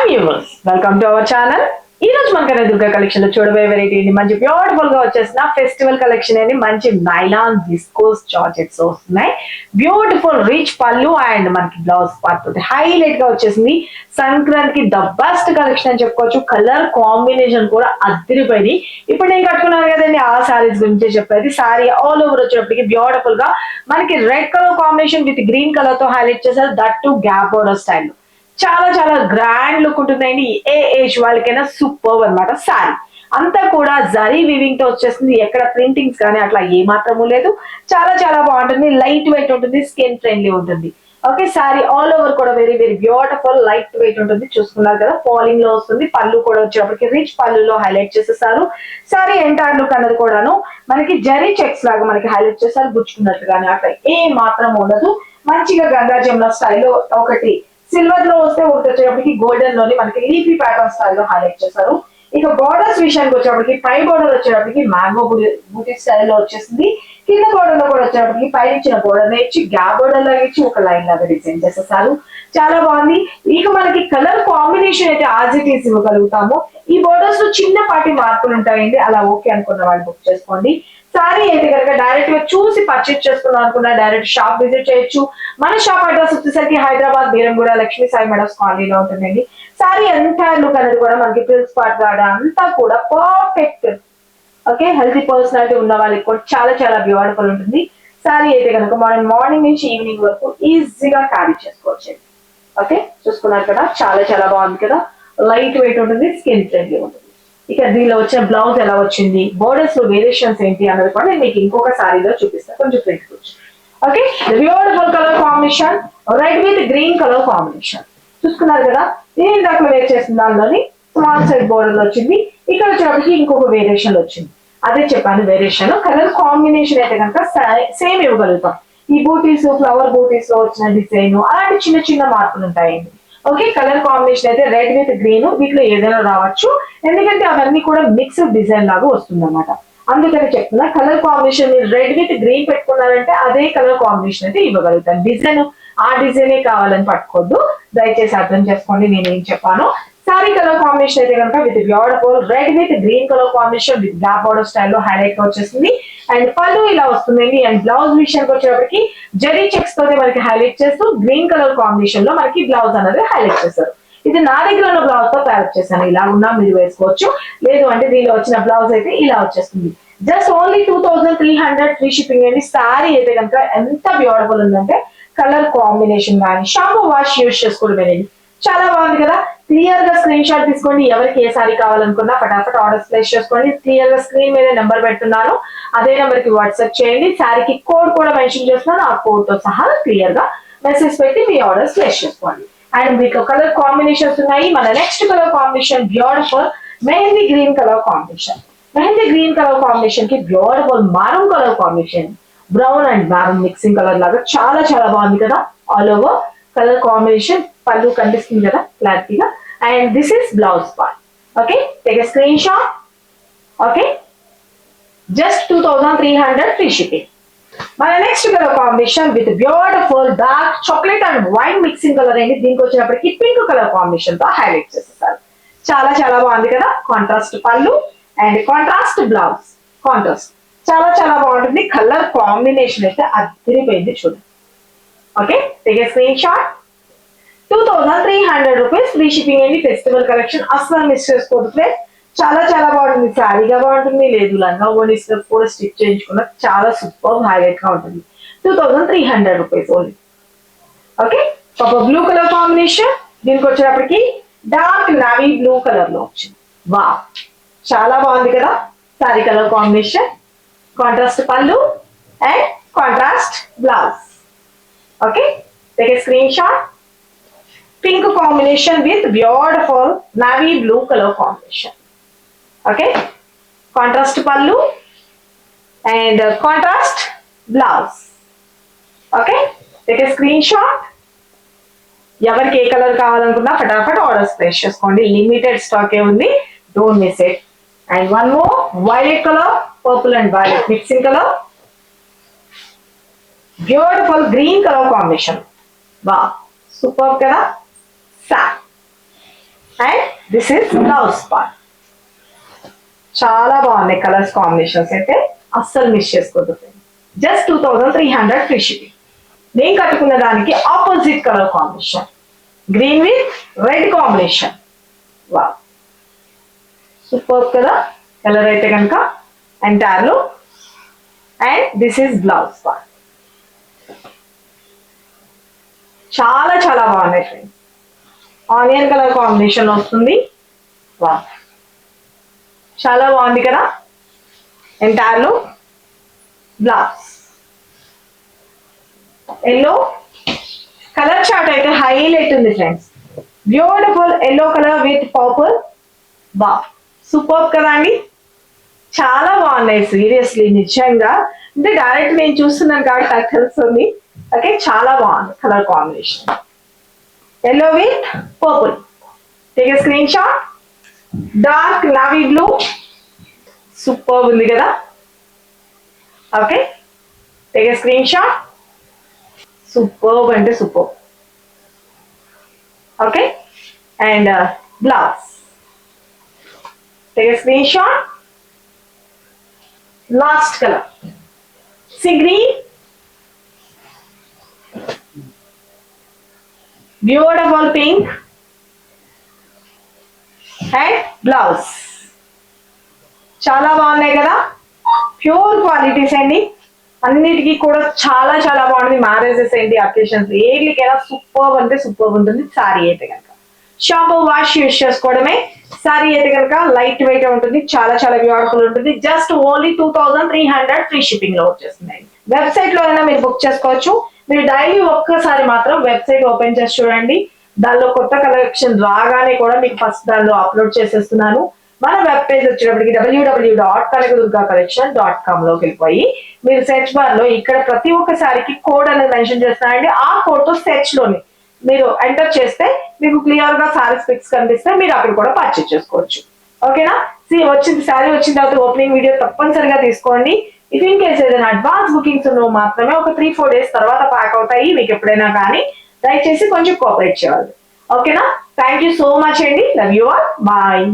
Viewers welcome to our channel. ఈ రోజు మనకైనా Durga collection లో చూడబోయే వెరైటీ మంచి బ్యూటిఫుల్ గా వచ్చేసిన ఫెస్టివల్ కలెక్షన్ అని మంచి నైలాన్ విస్కోస్ జార్జెట్స్ వస్తున్నాయి. బ్యూటిఫుల్ రిచ్ పళ్ళు అండ్ మనకి బ్లౌజ్ పార్ట్ తోటి హైలైట్ గా వచ్చేసింది. సంక్రాంతికి ద బెస్ట్ కలెక్షన్ అని చెప్పుకోవచ్చు. కలర్ కాంబినేషన్ కూడా అదిరిపోయింది. ఇప్పుడు నేను కట్టుకున్నాను కదండి ఆ సారీస్ గురించి చెప్పేది. సారీ ఆల్ ఓవర్ వచ్చేటప్పటికి బ్యూటిఫుల్ గా మనకి red colour combination with green colour తో హైలైట్ చేశారు. That to gap border style చాలా చాలా గ్రాండ్ లుక్ ఉంటుందండి. ఏ ఏజ్ వాళ్ళకైనా సూపర్ అన్నమాట. సారీ అంతా కూడా జరీ వివింగ్ తో వచ్చేస్తుంది. ఎక్కడ ప్రింటింగ్స్ కానీ అట్లా ఏ మాత్రము లేదు. చాలా చాలా బాగుంటుంది. లైట్ వెయిట్ ఉంటుంది. స్కిన్ ఫ్రెండ్లీ ఉంటుంది. ఓకే, సారీ ఆల్ ఓవర్ కూడా very very beautiful light weight ఉంటుంది. చూసుకున్నారు కదా, ఫాలింగ్ లో వస్తుంది. పళ్ళు కూడా వచ్చేటప్పటికి రిచ్ పళ్ళులో హైలైట్ చేసేసారు. సారీ ఎంటైర్ లుక్ అన్నది కూడాను మనకి జరీ చెక్స్ లాగా మనకి హైలైట్ చేస్తారు. గుచ్చుకున్నట్టుగానే అట్లా ఏ మాత్రం ఉండదు. మంచిగా గంగా జమున స్టైల్లో ఒకటి సిల్వర్ లో వస్తే ఒకటి వచ్చేటప్పటికి గోల్డెన్ లోని మనకి లీఫీ ప్యాటర్న్ స్టైల్లో హైలైట్ చేశారు. ఇక బోర్డర్స్ విషయానికి వచ్చేటప్పటికి పై బోర్డర్ వచ్చేటప్పటికి మ్యాంగో బూటీ స్టైల్లో వచ్చేసింది. కింద బోర్డర్ లో కూడా వచ్చేటప్పటికి పైన ఇచ్చిన బోర్డర్ ఇచ్చి గ్యాప్ బోర్డర్ లాగా ఇచ్చి ఒక లైన్ లాగా డిజైన్ చేసేసారు. చాలా బాగుంది. ఇక మనకి కలర్ కాంబినేషన్ అయితే యాజ్ ఇట్ ఈస్ ఇవ్వగలుగుతాము. ఈ బోర్డర్స్ లో చిన్నపాటి మార్పులు ఉంటాయండి. అలా ఓకే అనుకున్న వాళ్ళు బుక్ చేసుకోండి. సారీ అయితే కనుక డైరెక్ట్ గా చూసి పర్చేజ్ చేసుకున్నాం అనుకున్నా డైరెక్ట్ షాప్ విజిట్ చేయొచ్చు. మన షాప్ అడ్రస్ వచ్చేసరికి హైదరాబాద్ బీరంగూడ లక్ష్మీ సాయి మేడమ్స్ కాలనీలో ఉంటుందండి. సారీ ఎంటైర్ లుక్ అనేది కూడా మనకి ప్రిన్స్ పార్ట్ గార్డ్ అంతా కూడా పర్ఫెక్ట్. ఓకే, హెల్తీ పర్సనాలిటీ ఉన్న వాళ్ళకి కూడా చాలా చాలా బ్యూటిఫుల్ ఉంటుంది. సారీ అయితే కనుక మార్నింగ్ నుంచి ఈవినింగ్ వరకు ఈజీగా క్యారీ చేసుకోవచ్చు. ఓకే, చూసుకున్నారు కదా, చాలా చాలా బాగుంది కదా. లైట్ వెయిట్ ఉంటుంది. స్కిన్ ఫ్రెండ్లీ ఉంటుంది. ఇక దీనిలో వచ్చిన బ్లౌజ్ ఎలా వచ్చింది, బోర్డర్స్ లో వేరియేషన్స్ ఏంటి అన్నది కూడా నేను మీకు ఇంకొక సారీలో చూపిస్తాను. కొంచెం ప్రింట్ వచ్చి okay. Beautiful colour combination red with green colour combination చూసుకున్నారు కదా. నేను దాంట్లో వేర్ చేసిన దానిలోని స్మాల్ సైడ్ బోర్డర్ వచ్చింది. ఇక్కడ వచ్చేటప్పటికి ఇంకొక వేరియేషన్ వచ్చింది. అదే చెప్పాను వేరియేషన్. కలర్ కాంబినేషన్ అయితే కనుక సేమ్ ఇవ్వగలుగుతాం. ఈ బూటీస్ ఫ్లవర్ బూటీస్ లో వచ్చిన డిజైన్ అలాంటి చిన్న చిన్న మార్పులు ఉంటాయండి. ఓకే, కలర్ కాంబినేషన్ అయితే రెడ్ విత్ గ్రీన్ వీటిలో ఏదైనా రావచ్చు. ఎందుకంటే అవన్నీ కూడా మిక్స్డ్ డిజైన్ లాగా వస్తుంది అన్నమాట. అందుకని చెప్తున్నా కలర్ కాంబినేషన్ మీరు రెడ్ విత్ గ్రీన్ పెట్టుకున్నారంటే అదే కలర్ కాంబినేషన్ అయితే ఇవ్వగలుగుతాను. డిజైన్ ఆ డిజైనే కావాలని పట్టుకోవద్దు. దయచేసి అర్థం చేసుకోండి నేను ఏం చెప్పాను. సారీ కలర్ కాంబినేషన్ అయితే కనుక with beautiful red with green colour combination with gap border స్టైల్లో హైలైట్ వచ్చేసింది. అండ్ పళ్ళు ఇలా వస్తుందండి. అండ్ బ్లౌజ్ విషయానికి వచ్చేటప్పటికి జరీ చెక్స్ తోనే మనకి హైలైట్ చేస్తూ గ్రీన్ కలర్ కాంబినేషన్ లో మనకి బ్లౌజ్ అనేది హైలైట్ చేస్తారు. ఇది నా దగ్గర ఉన్న బ్లౌజ్ తో తయారు చేశాను. ఇలా ఉన్నా మీరు వేసుకోవచ్చు. లేదు అంటే దీనిలో వచ్చిన బ్లౌజ్ అయితే ఇలా వచ్చేస్తుంది. జస్ట్ ఓన్లీ 2300 ఫ్రీ షిప్పింగ్ అండి. సారీ అయితే కనుక ఎంత బ్యూటిఫుల్ ఉందంటే కలర్ కాంబినేషన్ కానీ షాంపూ వాష్ యూజ్ చేసుకోవడం చాలా బాగుంది కదా. క్లియర్ గా స్క్రీన్ షాట్ తీసుకోండి. ఎవరికి ఏ సారీ కావాలనుకున్నా ఫటాఫట్ ఆర్డర్స్ ప్లేస్ చేసుకోండి. క్లియర్ గా స్క్రీన్ మీద నెంబర్ పెడుతున్నాను. అదే నెంబర్ కి వాట్సాప్ చేయండి. సారీకి కోడ్ కూడా మెన్షన్ చేస్తున్నాను. ఆ కోడ్ తో సహా క్లియర్ గా మెసేజ్ పెట్టి మీ ఆర్డర్స్ ప్లేస్ చేసుకోండి. అండ్ మీకు కలర్ కాంబినేషన్స్ ఉన్నాయి. మన next colour combination beautiful mehndi green colour combination. Mehndi green colour combination కి beautiful maroon colour combination. Brown and maroon mixing colour లాగా చాలా చాలా బాగుంది కదా. ఆల్ ఓవర్ కలర్ కాంబినేషన్ పళ్ళు కనిపిస్తుంది కదా క్లారిటీగా. And this is blouse part. Okay, take a screenshot. Okay, just 2300 free shipping. మన next colour combination with beautiful dark chocolate and wine mixing colour అయింది. దీనికి వచ్చినప్పటికీ పింక్ కలర్ కాంబినేషన్ తో highlight చేస్తారు. చాలా చాలా బాగుంది కదా. కాంట్రాస్ట్ పళ్ళు అండ్ కాంట్రాస్ట్ బ్లౌజ్. కాంట్రాస్ట్ చాలా చాలా బాగుంటుంది. కలర్ కాంబినేషన్ అయితే అదిరిపోయింది చూడండి. Okay, take a screen shot. 2300 rupees free shipping అండి. ఫెస్టివల్ కలెక్షన్ అసలు మిస్ చేసుకోవద్దు. చాలా చాలా బాగుంటుంది. శారీగా బాగుంటుంది. లేదు లంగా ఓన్లీ కూడా స్టిచ్ చేయించుకున్న చాలా సూపర్ హైలైట్ గా ఉంటుంది. 2300 రూపీస్ ఓన్లీ. ఓకే, ఒక బ్లూ కలర్ కాంబినేషన్. దీనికి వచ్చేటప్పటికి డార్క్ నావీ బ్లూ కలర్ లో వచ్చింది. వా, చాలా బాగుంది కదా. శారీ కలర్ కాంబినేషన్, కాంట్రాస్ట్ పళ్ళు and contrast blouse. Okay, take a screenshot. Pink combination with beautiful navy blue colour combination. Okay, contrast పళ్ళు and contrast blouse. Okay, take a screenshot. ఎవరికి ఏ కలర్ కావాలనుకున్నా ఫటాఫట్ ఆర్డర్స్ ప్లేస్ చేసుకోండి. Limited స్టాకే ఉంది. Don't miss it. And one more violet colour, purple and violet mixing colour. Beautiful green colour combination. వా, super కదా. And this is blouse part. చాలా బాగున్నాయి కలర్స్ కాంబినేషన్స్ అయితే అస్సలు మిస్ చేసుకోవద్దు. Just 2300 free shipping. నేను కట్టుకున్న దానికి opposite colour combination, green with red combination. వా సూపర్ కదా కలర్ అయితే కనుక ఎంటైర్ లో. And this is blouse part. చాలా చాలా బాగున్నాయి ఫ్రెండ్స్. ఆనియన్ కలర్ కాంబినేషన్ వస్తుంది. వా చాలా బాగుంది కదా ఎంటైర్ లో. బ్లౌజ్ ఎల్లో కలర్ చార్ట్ అయితే హైలైట్ ఉంది friends. Beautiful yellow colour with purple. బా సూపర్ కదా అండి, చాలా బాగున్నాయి సీరియస్లీ నిజంగా. అంటే డైరెక్ట్ నేను చూస్తున్నాను కాబట్టి నాకు తెలుస్తుంది. ఓకే చాలా బాగుంది colour combination. Yellow with purple. Take a screenshot. Dark navy blue super ఉంది కదా. Okay take a screenshot. Super అంటే super. Okay and blouse. Take a screenshot. Last colour sea green. Beautiful pink and blouse. చాలా బాగున్నాయి కదా, pure qualities అండి. అన్నిటికీ కూడా చాలా చాలా బాగుంది. మ్యారేజెస్ ఏంటి అకేషన్స్ ఏట్లకైనా సూపర్ అంటే సూపర్ ఉంటుంది. సారీ అయితే కనుక షాంపూ వాష్ యూజ్ చేసుకోవడమే. సారీ అయితే కనుక లైట్ వెయిట్ ఉంటుంది, చాలా చాలా బ్యూటిఫుల్ ఉంటుంది. జస్ట్ ఓన్లీ 2300 ఫ్రీ షిప్పింగ్ లో వచ్చేస్తుంది. వెబ్సైట్ లో అయినా మీరు బుక్ చేసుకోవచ్చు. మీరు డైలీ ఒక్కసారి మాత్రం వెబ్సైట్ ఓపెన్ చేసి చూడండి. దానిలో కొత్త కలెక్షన్ రాగానే కూడా మీకు ఫస్ట్ దానిలో అప్లోడ్ చేసేస్తున్నాను. మన వెబ్ పేజ్ వచ్చేటప్పటికి www.kanakadurgacollection.com లోకి వెళ్ళిపోయి మీరు సెర్చ్ బార్ లో ఇక్కడ ప్రతి ఒక్కసారికి కోడ్ అనేది మెన్షన్ చేస్తానండి. ఆ కోడ్ తో సెర్చ్ లోని మీరు ఎంటర్ చేస్తే మీకు క్లియర్ గా సారీస్ పిక్స్ కనిపిస్తే మీరు అక్కడ కూడా పర్చేస్ చేసుకోవచ్చు. ఓకేనా. వచ్చింది సారీ వచ్చిన తర్వాత ఓపెనింగ్ వీడియో తప్పనిసరిగా తీసుకోండి. ఇఫ్ ఇన్ కేస్ ఏదైనా అడ్వాన్స్ బుకింగ్స్ ఉన్నవి మాత్రమే ఒక 3-4 days తర్వాత ప్యాక్ అవుతాయి. మీకు ఎప్పుడైనా కానీ దయచేసి కొంచెం కోఆపరేట్ చేయాలి. ఓకేనా. థ్యాంక్ యూ సో మచ్ అండి. Love you all. బాయ్.